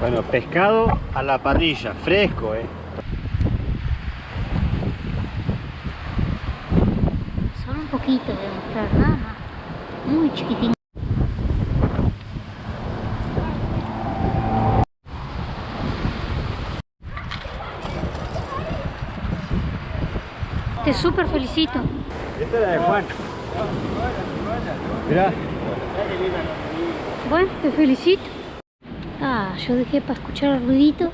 Bueno, pescado a la parrilla, fresco, Solo un poquito de mostrar, nada más. Muy chiquitín. Te súper felicito. Esta es la de Juan. Mirá. Bueno, te felicito. Ah, yo dejé para escuchar el ruidito.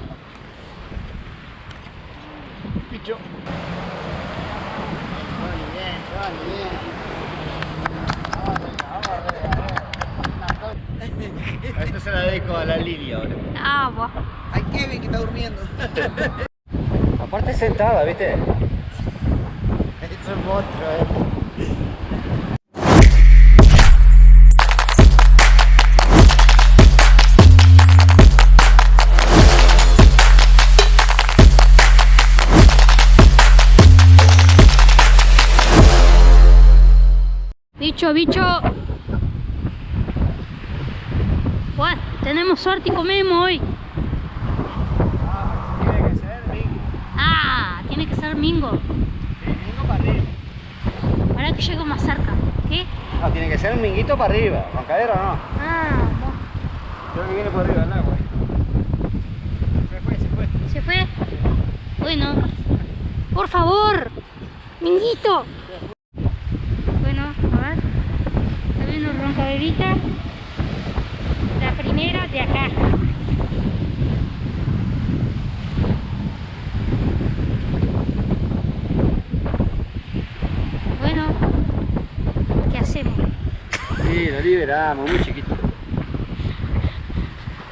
Picho. Esta se la dedico a la Lidia ahora. Ah, va. Hay Kevin que está durmiendo. Aparte sentada, ¿viste? Es un monstruo, Bicho. Bueno, tenemos suerte y comemos hoy. Tiene que ser mingo. Ah, tiene que ser mingo. Sí, mingo para arriba. Para que llegue más cerca. ¿Qué? No, tiene que ser un minguito para arriba. Con cadera no. Ah, bueno. Creo que viene por arriba del agua. Se fue. ¿Se fue? Bueno. Por favor. Minguito. Bueno, a ver. Está viendo roncaderita. La primera de acá. Bueno, ¿qué hacemos? Sí, lo liberamos, muy chiquito.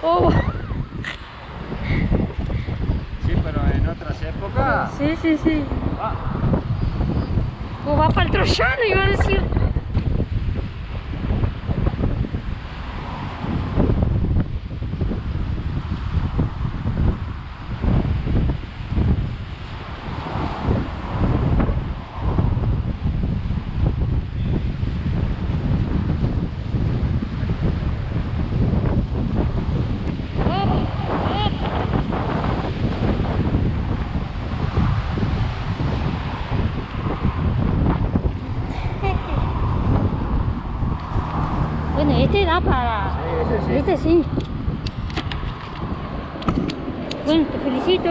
Oh, Sí, pero en otras épocas. sí. Ah, O va para el troyano, iba a decir. Bueno, este da para... sí, ese sí. Este sí. Bueno, te felicito.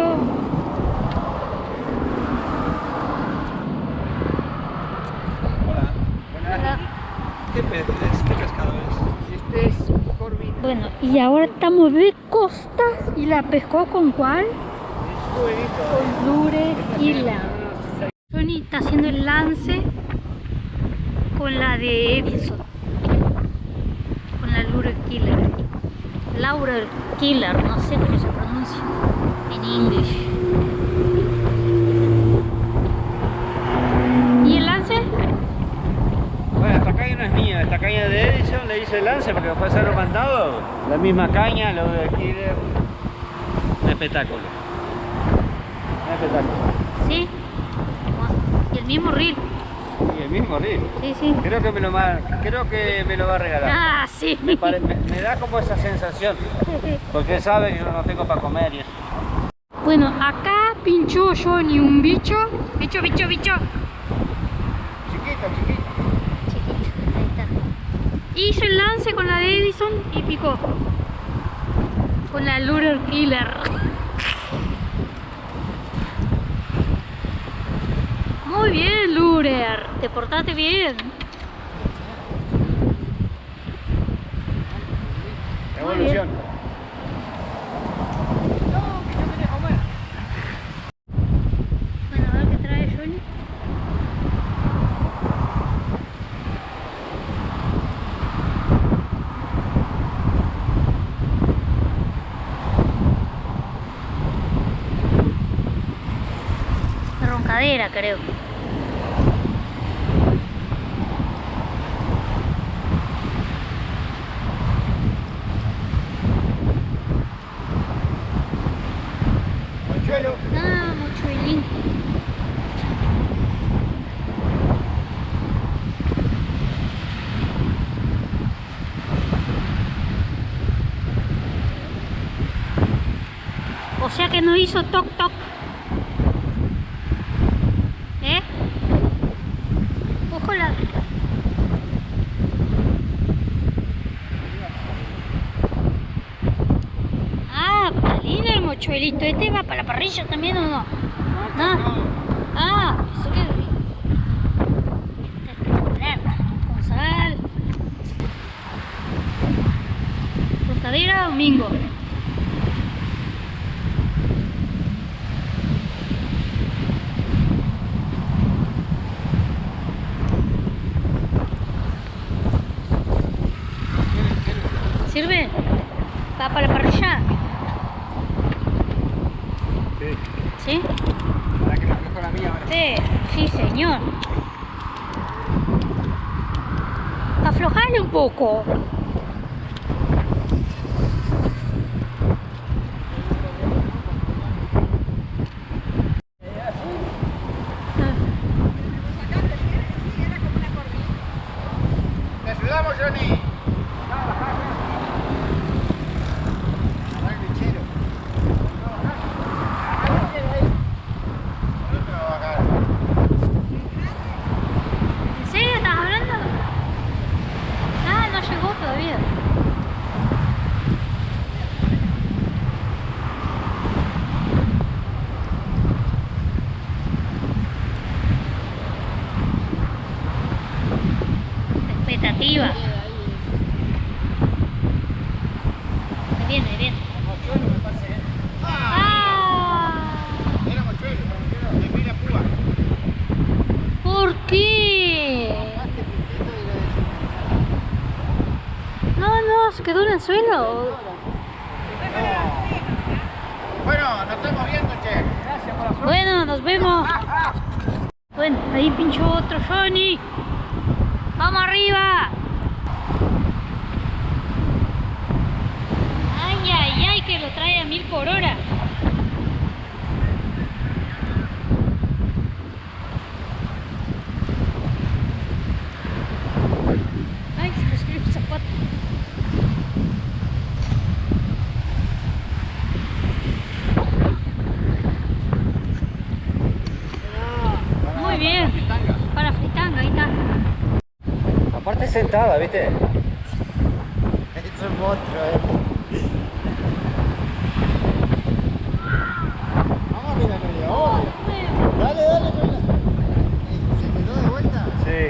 Hola. Hola. ¿Qué pez es? ¿Qué pescado es? Este es corvina. Bueno, y ahora estamos de costas. ¿Y la pescó con cuál? Con lure killer. Johnny está haciendo el lance con la de Edison. Con la lure killer. Laura killer, no sé cómo se pronuncia en inglés. ¿Y el lance? Bueno, esta caña no es mía, esta caña de Edison le hice el lance porque después se lo he mandado. La misma caña, lo de Killer. Un espectáculo. Un espectáculo. Sí. Y el mismo reel. Y el mismo reel. Sí. Creo que me lo va a regalar. Ah, sí. Me da como esa sensación. Porque sabe que yo no tengo para comer y eso. Bueno, acá pinchó Johnny un bicho. Bicho. Chiquito. Chiquito, ahí está. Hizo el lance con la de Edison y picó. Con la lure killer. Muy bien, lurer. Te portaste bien. Evolución. Bueno, a ver qué trae Johnny. Roncadera, creo. Mochuelo. Ah, mochuelín. sea que no hizo toc toc. Ojo la... Ah, está lindo el mochuelito. ¿Este va para la parrilla también o no? No. Ah, eso que... Espectacular. Con sal. Tostadera domingo. ¿Sirve? ¿Va para la parrilla? Sí. ¿Sí? Para que reflejo la mía ahora. Sí, señor. Aflojale un poco. ¡Te ayudamos, Johnny! ¿En serio estás hablando? Ah, no llegó todavía. Expectativa. Ahí viene, ahí viene. Mochuelo me parece, ¿eh? ¡Ah! Era mochuelo, de mira púa. ¿Por qué? No, se quedó en el suelo. Bueno, nos estamos viendo, che. Gracias por la suerte. Bueno, nos vemos. Bueno, ahí pinchó otro Johnny. ¡Vamos arriba! ¡Ay, ay, ay! Que lo trae a 1000 por hora. ¡Ay, se me subió el zapato! Muy bien. Para fritanga, ahí está. Aparte sentada, ¿viste? Es un monstruo, Vamos arriba, Noelia, vamos. Dale, Noelia. ¿Se quedó de vuelta? Sí.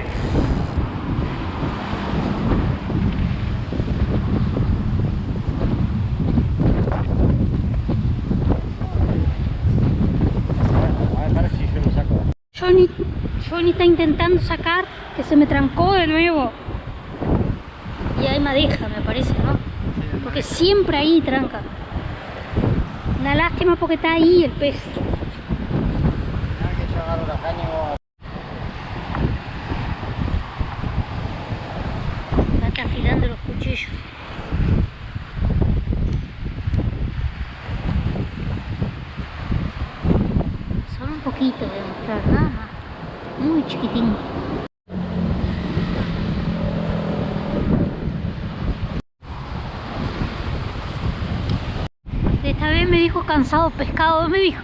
A ver si yo lo saco. Johnny está intentando sacar, que se me trancó de nuevo. Y hay madeja, me parece, ¿no? Porque siempre ahí tranca. Una lástima porque está ahí el pez. Nada que yo agarro la caña y vos... Está afilando los cuchillos. Solo un poquito de mostrar, nada más. Muy chiquitín. Esta vez me dijo cansado pescado, me dijo.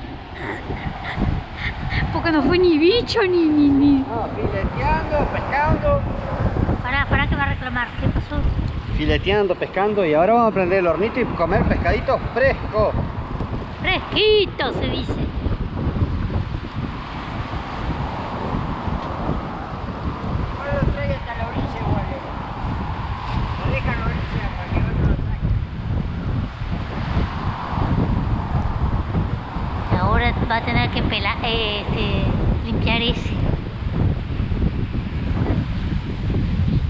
Porque no fue ni bicho ni... No, fileteando, pescando. Pará que va a reclamar. ¿Qué pasó? Fileteando, pescando y ahora vamos a prender el hornito y comer pescaditos frescos. Fresquito se dice. No lo trae hasta la orilla igual. Lo deja en la orilla para que otro lo saque. Ahora va a tener que limpiar ese.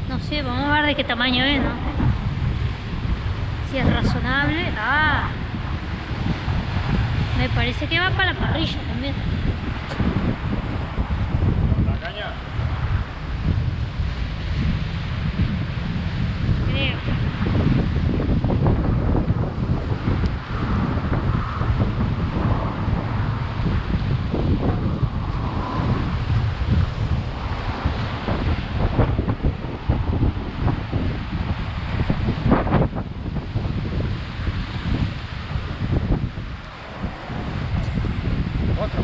No sé, vamos a ver de qué tamaño es, ¿no? Si es razonable. Ah, me parece que va para la parrilla también. ¿La caña? Creo.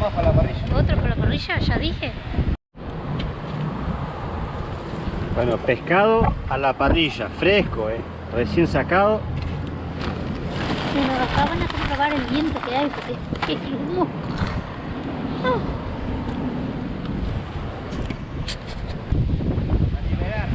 más para la parrilla. Otro para la parrilla, ya dije. Bueno, pescado a la parrilla, fresco, recién sacado. Bueno, acá van a comprobar el viento que hay, porque es el humo. Ah. A liberar.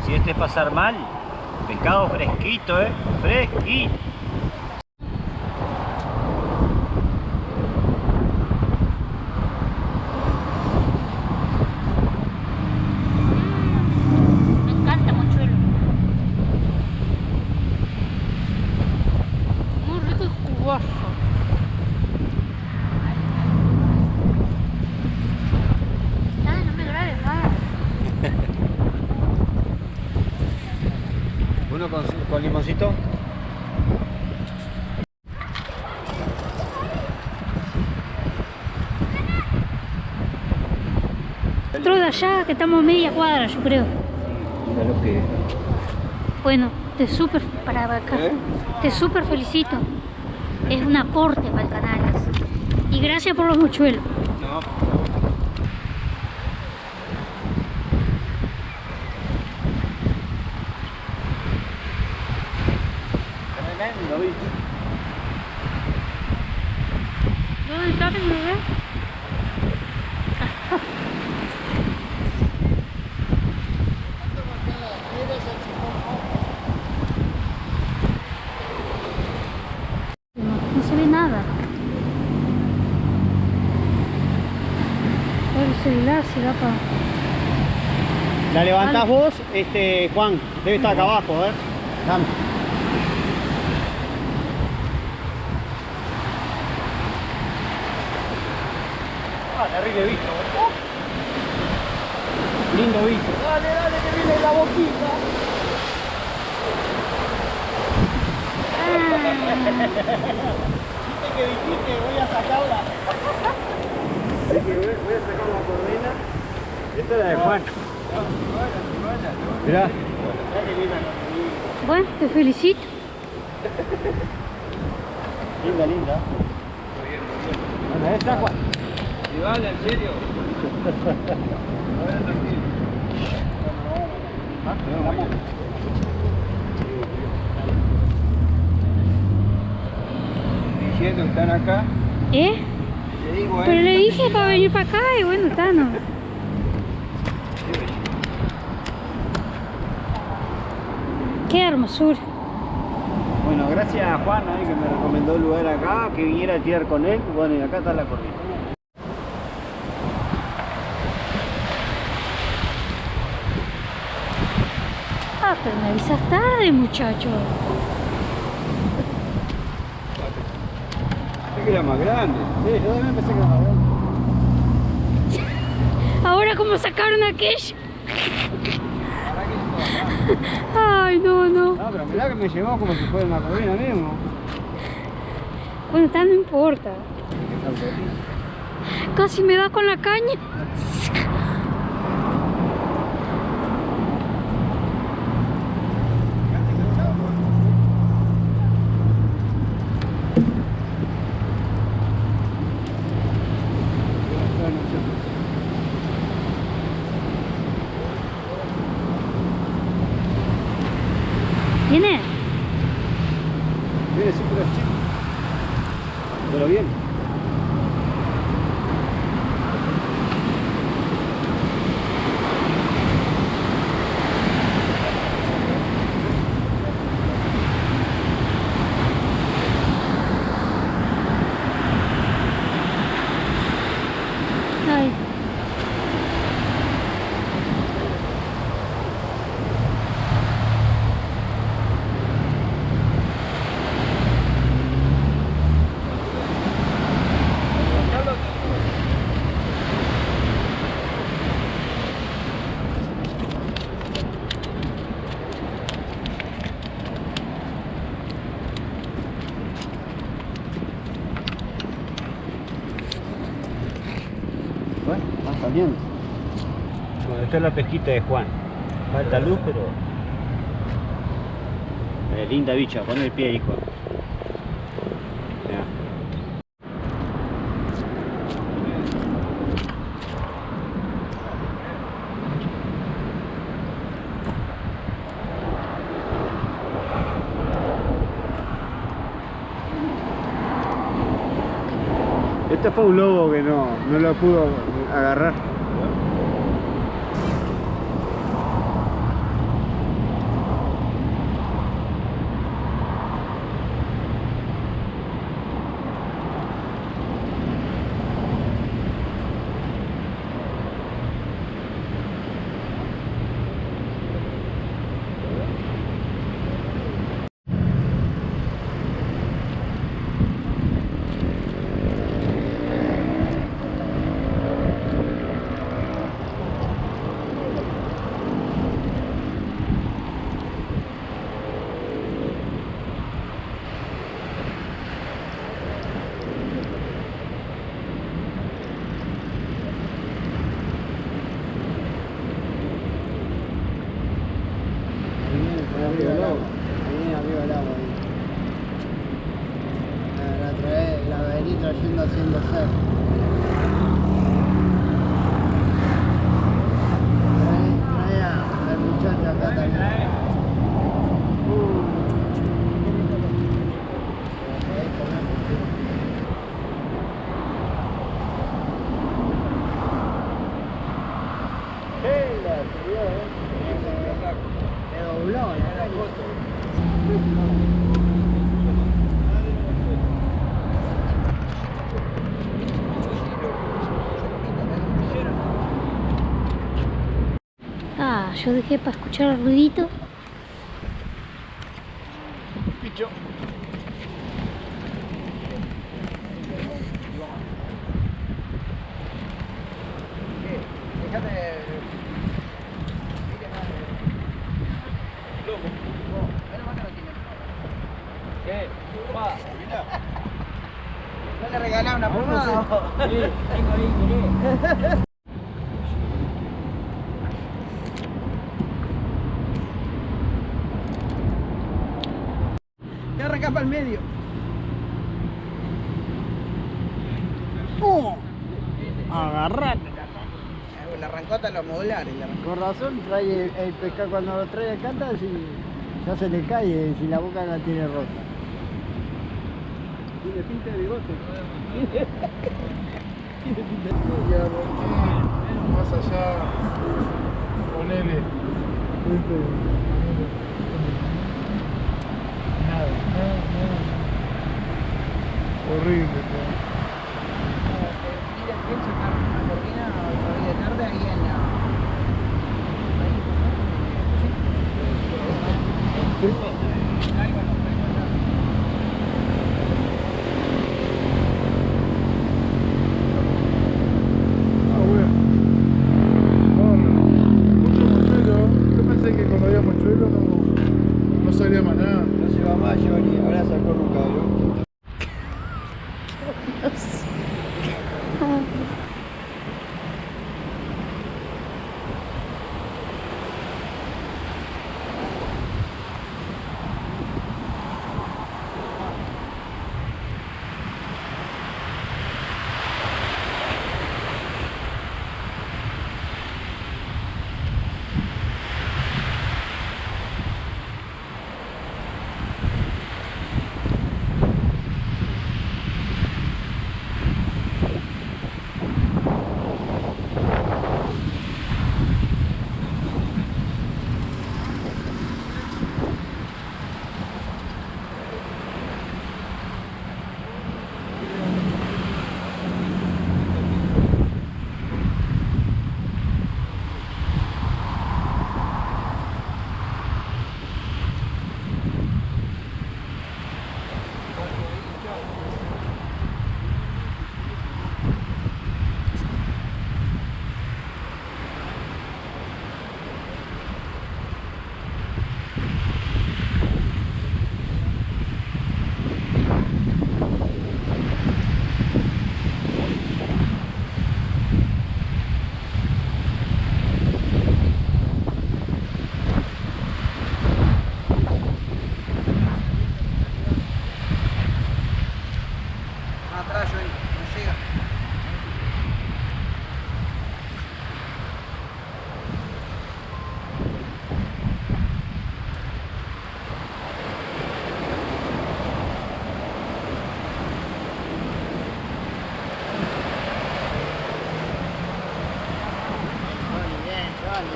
Si este es pasar mal, pescado fresquito, fresquito. Me encanta mochuelo. Muy rico y jugoso. Ay, no me grabes más. Uno con limoncito. Otro de allá, que estamos a media cuadra, yo creo. Mira lo que es. Bueno, para acá. Te súper felicito. Es un aporte para el canal. Y gracias por los mochuelos. No. Tremendo, ¿viste? ¿Dónde está mi bebé? No se ve nada. El celular se va para... La levantás vos, Juan. Debe estar acá abajo, a ver. Dame. Terrible visto, lindo visto. Dale, que viene la boquita. Viste que dijiste, voy a sacarla. Voy a sacar la corneta. Esta es la de Juan. Mirá. Bueno, te felicito. Linda. Bueno, esta Juan. Y vale, en serio. Ahora tranquilo. Diciendo que están acá. ¿Eh? Te digo, Pero le dije para venir para acá y bueno, está, no. Qué hermosura. Bueno, gracias a Juan que me recomendó el lugar acá, que viniera a tirar con él. Bueno, y acá está la corriente. Ah, pero me avisas tarde, muchacho. Pensé que era más grande. Sí, yo también pensé que era más grande. Ahora, ¿cómo sacaron aquello? Ay, no. No, pero mirá que me llevó como si fuera una corrina mismo. Bueno, está, no importa. Casi me da con la caña. caliente. Bueno, esta es la pesquita de Juan. Falta luz, pero... linda bicha, pon el pie ahí, Juan. Mirá. Este fue un lobo que no lo pudo agarrar. La vení trayendo haciendo ser. Trae al muchacho acá también. Me dobló la foto. Ah, yo dejé para escuchar el ruidito. Picho. ¿No le regalás una pomada? Ya arrancás para el medio. Agarrate. La arrancota los modulares. Con razón trae el pescado cuando lo trae acá, ya se le cae si la boca la tiene rota. Tiene pinta de bigote. Más allá, ponele. Nada. Horrible. Pienso sacar una cortina hoy de tarde ahí en la... Mucho mochuelo. Yo pensé que cuando había mochuelo no salía más nada. No se va más, Johnny, ahora sacó un cabrón.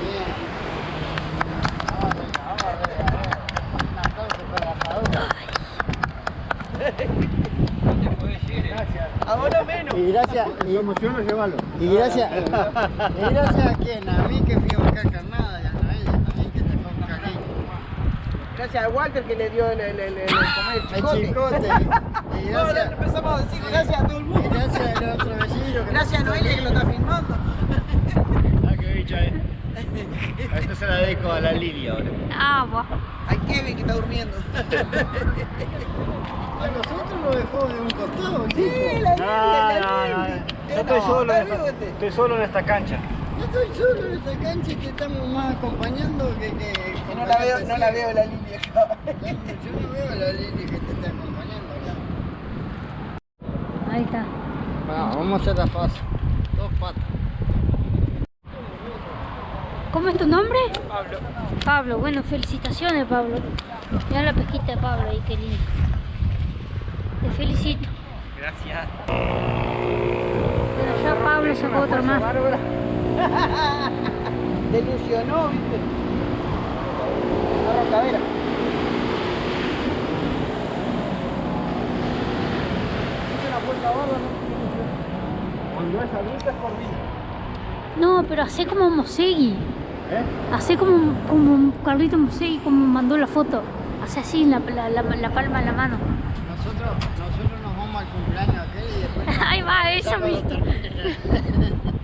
bien. Vamos arriba. Un aplauso para la Saúl. Ahora menos. Y gracias. Esa emoción es llevarlo. Y gracias a quién, a mí que fui a buscar carnada y a Noelia también que te fue a buscar aquí. Gracias a Walter que le dio el El chicote. Y No, le empezamos a decir gracias a todo el y mundo. gracias al otro vecino. que Gracias a nos Noelia que lo está filmando. Ah, qué bicha, A esto se la dedico a la Lidia ahora. Agua. Hay Kevin que está durmiendo. A nosotros lo dejó de un costado, Sí, tipo. la No. Yo estoy solo, estoy solo en esta cancha. Yo estoy solo en esta cancha y te estamos más acompañando que No la veo la línea acá. Yo no veo a la Lili que te está acompañando acá. Ahí está. Vamos a hacer la fase. 2 patas. ¿Cómo es tu nombre? Pablo. Pablo, bueno, felicitaciones, Pablo. Mira la pesquita de Pablo ahí, qué lindo. Te felicito. Gracias. Bueno, ya Pablo sacó otro más. Delusionó, viste. Una roncadera. Hice una puerta barra, ¿no? Cuando es adulta es corvina. No, pero hace como Mosegui. Hace como Carlito Mosegui, como mandó la foto. Hace así la palma en la mano. Nosotros nos vamos al cumpleaños aquel y después... Ahí va, eso mismo.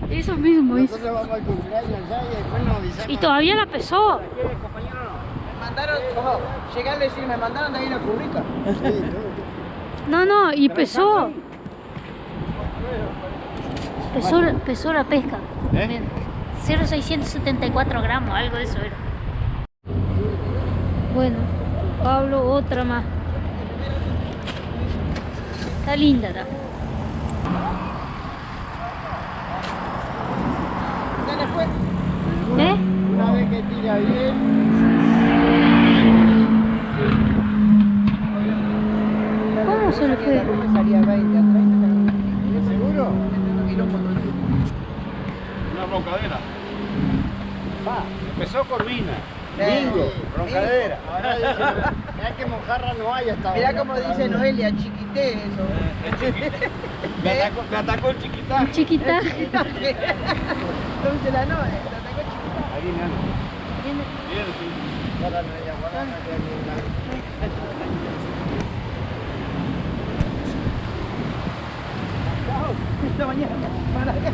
Eso mismo hizo. Nosotros vamos al cumpleaños allá y después nos avisamos. Y todavía la pesó. Me mandaron, ojo, llegué a decir, me mandaron de ahí una currita. Sí, tú. No, y pesó. Pesó la pesca. Bien. 0,674 gramos, algo de eso era. Bueno, Pablo, otra más. Está linda, está. Ya le fue. ¿Eh? Una vez que tira bien, ¿Cómo se le fue? Salía 20 a 30. ¿seguro? Una roncadera. Empezó Corvina. Bingo, roncadera. Ahora dice, mirá que mojarra no hay hasta Mirá ahora. como dice Noelia, chiquité eso. Me atacó el chiquitaje. Chiquita. Entonces la Noe, la atacó chiquita. Ahí viene algo. Bien, sí. Guarda, Noelia, guarda, Noelia, aquí, Esta mañana, para acá.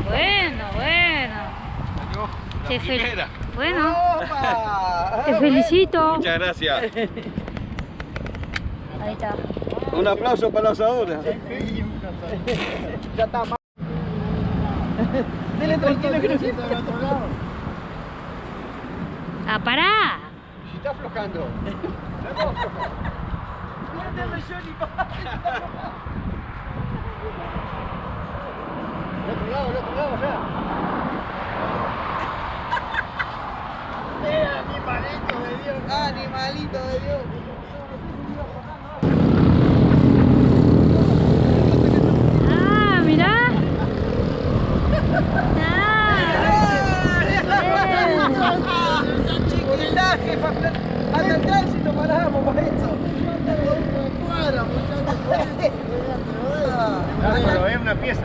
Bueno. Bueno, ¡Opa! te felicito. Muchas gracias. Ahí está. Un aplauso para los asadores. Ya está más. Dele tranquilo que no se del otro lado. ¡Ah, pará! Si está aflojando. El otro lado ya. Animalito de Dios. Animalito de Dios. ¡Ah, mirá! Chiquitaje, hasta el tránsito paramos para esto. Cuadra, muchachos. Pero es una pieza.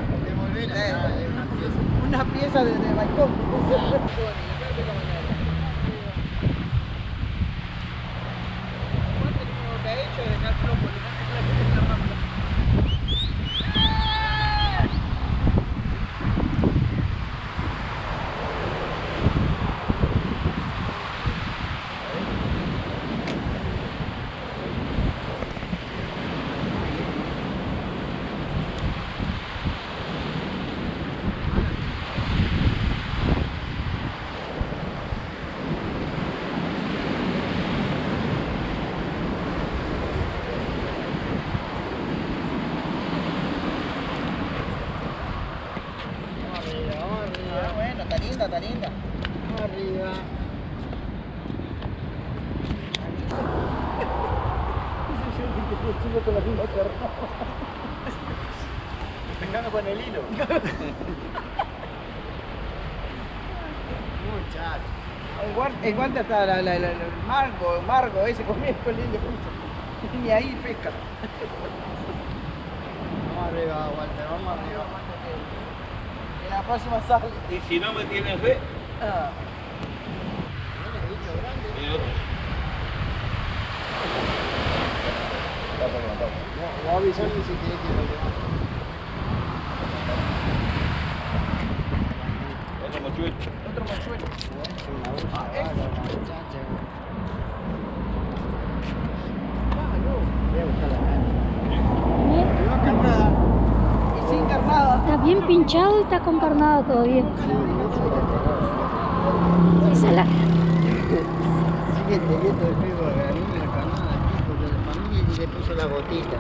Una pieza de balcón. Bueno, está linda, está linda. Arriba. los chicos con la misma carnada. Pescando con el hilo. Muchacho. El guante hasta el margo ese con el colín de pucha. Ni ahí pesca. Vamos arriba, Walter, vamos arriba. En la próxima sale. Y si no me tienes fe, Ah. Viene bicho grande. viene otro. No avisarle si quiere que lo llevamos. Otro mochuelo. Otro mochuelo. Una bolsa bárbara, muchacha. Voy a buscar la caña. Lleva carnada. Y sin carnada. Está bien pinchado y está con carnada todavía. Esa es la... Sigue teniendo el juego de agarrarme la carnada aquí porque la familia y le puso la gotita.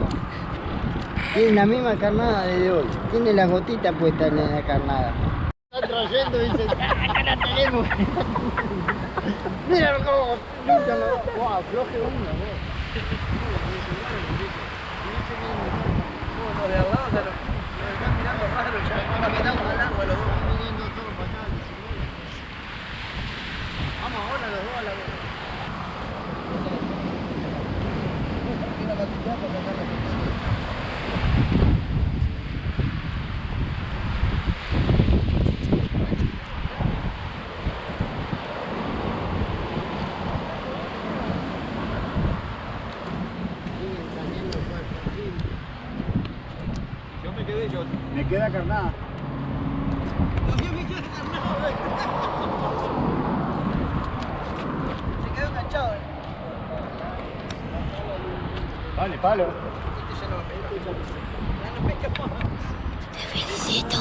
Tiene la misma carnada desde hoy. Tiene la gotita puesta en la carnada. Está trayendo y dice, acá la tenemos. Mira cómo pincha la... Wow, afloje una, ¿no? Los de al lado se lo están mirando raro ya. Ahora miramos al agua los dos. Están viniendo todos para acá, disimulan. Vamos ahora los dos a la vez. Mira la tuya para sacar la tuya. Siguen saliendo cuerpos aquí. Yo me quedé yo. Me queda carnada. Se quedó enganchado. Dale, palo. Este ya no pesca más. Te felicito.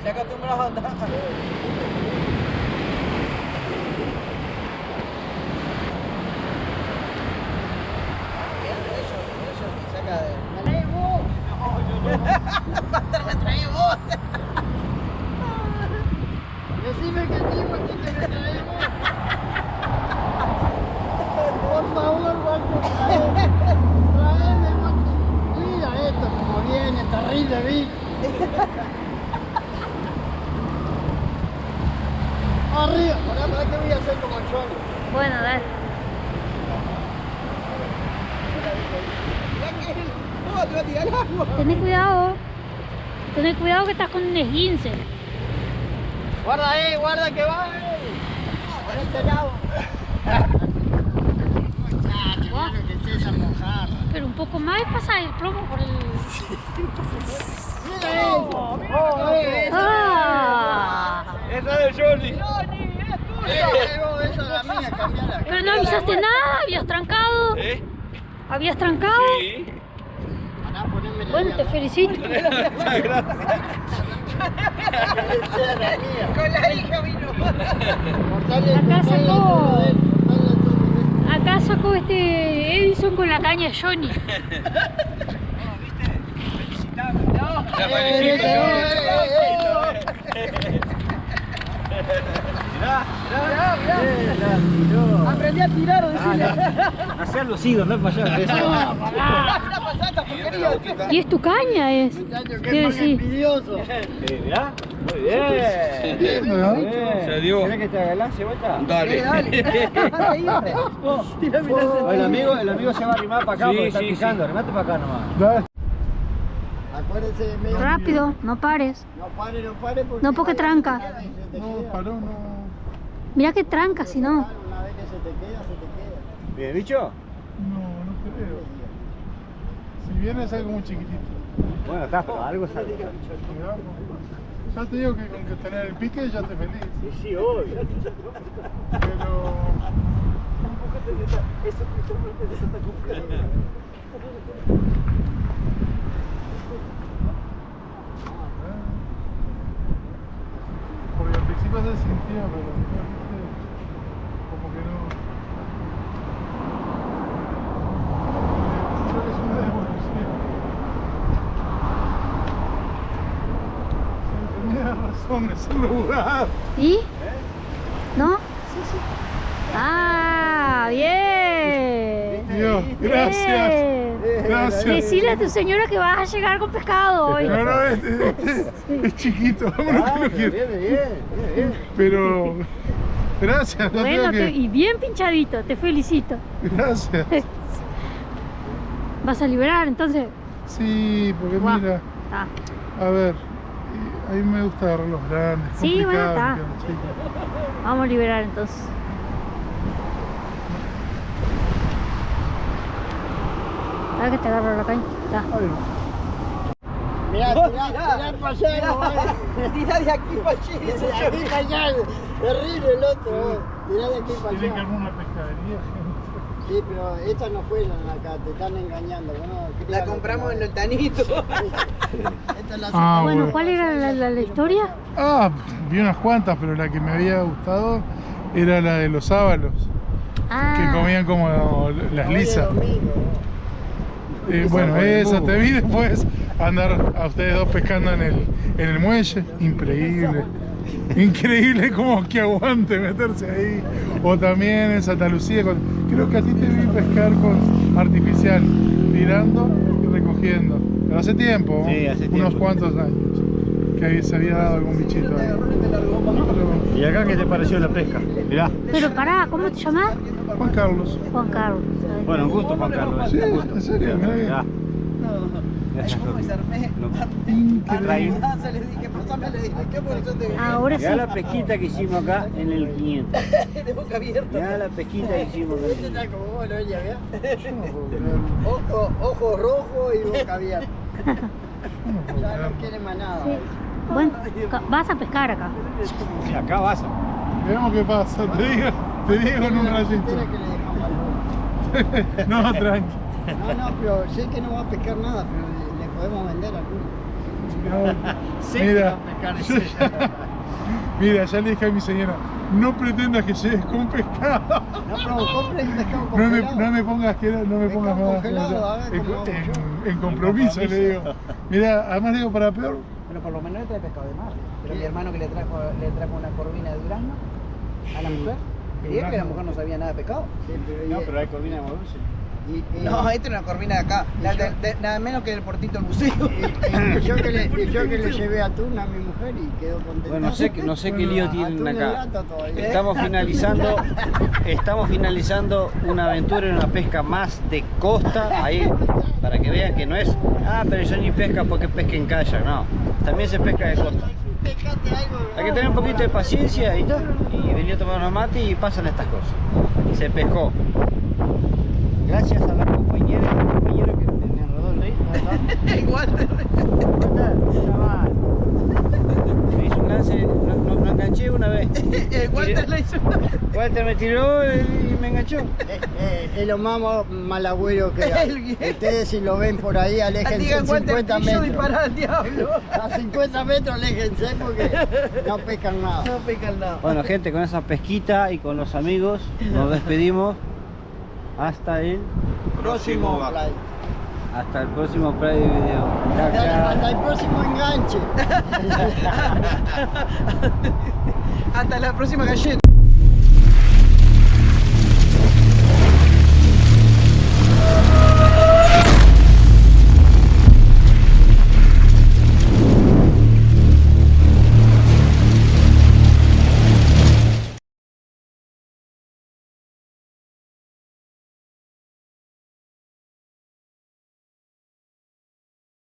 Se acostumbrado a andar. Saca de... ¡Me trae vos! Decime que tipo aquí que me traemos. Por favor, Walter, traeme, Walter. Mira esto como viene, terrible bicho. Arriba, para que voy a hacer como el cholo. Bueno, dale. Mirá que él... No, te va a tirar agua. Tené cuidado que estás con un esguince. Guarda que va, Por este lado. Muchacho, mira lo que es esa mojarra. Pero un poco más y pasa el plomo por el... Mira eso. ¡Ah! Esa de Johnny. Esa es la mía, cambiala. Pero no avisaste nada, habías trancado. ¿Eh? ¿Habías trancado? Sí. Pará, poneme la Bueno, mía. te felicito. Esa es la mía. Con la hija vino. Cortale, Acá cortale sacó- todo de él, cortale todo de él. Acá sacó este Edison con la caña Johnny. Ya felicito. Aprendí a tirar, decirle. Hacer los higos, no para allá. Y es tu caña, es. Muchacho, ¿Qué qué más decís? envidioso. ¿Mirá? Muy bien. Se dio. ¿Querés que te haga el lance, vuelta? Dale. El amigo se va a arrimar para acá Sí, porque está sí, pisando. Arrimate para acá nomás. Dale. Acuérdense, medio. Rápido, no pares. No pare porque... No, porque tranca. Se te No, queda. paró, no. Mira que tranca, si no. Una vez que se te queda, se te queda. ¿Bien, bicho? No, no creo. Si viene es algo muy chiquitito. Bueno, está, pero algo sale. Cuidado. Ya te digo que con que tener el pique ya te feliz. Sí, obvio. Pero... Porque al principio se sentía, pero después, ¿viste? Como que no. Creo que es una evolución. Sí, tenía razón, es un lugar. ¿Y? ¿No? Ah, bien. salió. Gracias. Gracias. Decile a tu señora que vas a llegar con pescado hoy. No, no, es chiquito. Vámonos que no quiero. Bien. Pero gracias. No Bueno, tengo que... y bien pinchadito, te felicito. Gracias. ¿Vas a liberar entonces? Sí, porque Guau. mira, Está. a ver, a mí me gusta agarrar los grandes. Sí, bueno, complicado, está. que los chicos. Vamos a liberar entonces. Ahora que te agarro la caña. Está. Ahí va. Mirá, tirá para allá, Tira de aquí para allá. de aquí para allá. Terrible el otro, tirá de aquí para Tienen que allá. armar una pescadería, gente. Sí, pero estas no fueron acá, te están engañando. La compramos en el Tanito. Esta la Ah, Bueno, bueno. ¿cuál era la historia? Ah, vi unas cuantas, pero la que me había gustado era la de los sábalos, que comían como las lisas. Bueno, esa, te vi después andar a ustedes dos pescando en el muelle, increíble. Increíble como que aguante meterse ahí. O también en Santa Lucía, creo que a ti te vi pescar con artificial, tirando y recogiendo. Pero hace tiempo, Sí, hace unos tiempo. cuantos años, que se había dado algún bichito ahí. ¿Y acá qué te pareció la pesca? Mirá. Pero pará, ¿cómo te llamas? Juan Carlos. Juan Carlos. Bueno, un gusto, Juan Carlos. Sí, un gusto. en serio, mirá que- Mirá. Increíble. Se le dije, pasame, le dije, ¿qué posición te Ahora sí. Mirá la pesquita que hicimos acá en el 500. de boca abierta? Mirá la pesquita que hicimos acá en el Este está 500. como vos, ¿no? Ella, ¿vea? Ojo rojo y boca abierta. Ya no quiere más nada. Bueno, vas a pescar acá. Sí, acá vas. Veamos qué pasa, te digo en un ratito. Entera que le dejamos al bote. No, tranqui. No, pero sé que no va a pescar nada, pero le podemos vender alguno. Mira, mira, ya le dije a mi señora, no pretendas que llegues con pescado. No, pero compren pescado No congelado. me pongas que no me pongas Pescado más. congelado, a ver cómo hago yo. En compromiso le digo. Mira, además digo para peor. Bueno, por lo menos le trae pescado de mar. Pero mi hermano que le trajo una corvina de durazno a la mujer. Quería que la mujer no sabía nada de pescado. Sí, pero No, pero hay corvina de dulce. No, esta es una corvina de acá. Nada menos que el portito del buceo. y yo que le llevé atún a mi mujer y quedó contenta. Bueno, no sé qué lío tienen Atún en acá. lata todavía. Estamos finalizando una aventura en una pesca más de costa, ahí, para que vean que no es, pero yo ni pesca porque pesca en kayak, no, también se pesca de costa. Pescate algo. Hay que tener un poquito de paciencia y todo, y venir a tomar unos mates y pasan estas cosas. Se pescó. Gracias a la compañera y al compañero que me enredó el río. El Walter. Me hizo un lance, no enganché una vez. El Walter le hizo. Walter me tiró y me enganchó. Es lo más malagüero que hay. Ustedes si lo ven por ahí, aléjense Digan Walter 50 Pillo metros. disparar al diablo. A 50 metros aléjense porque no pescan nada. No pican nada. Bueno, gente, con esa pesquita y con los amigos nos despedimos hasta el Próximo play. hasta el próximo play de video. Chao, chao. Hasta el próximo enganche. Hasta la próxima galleta.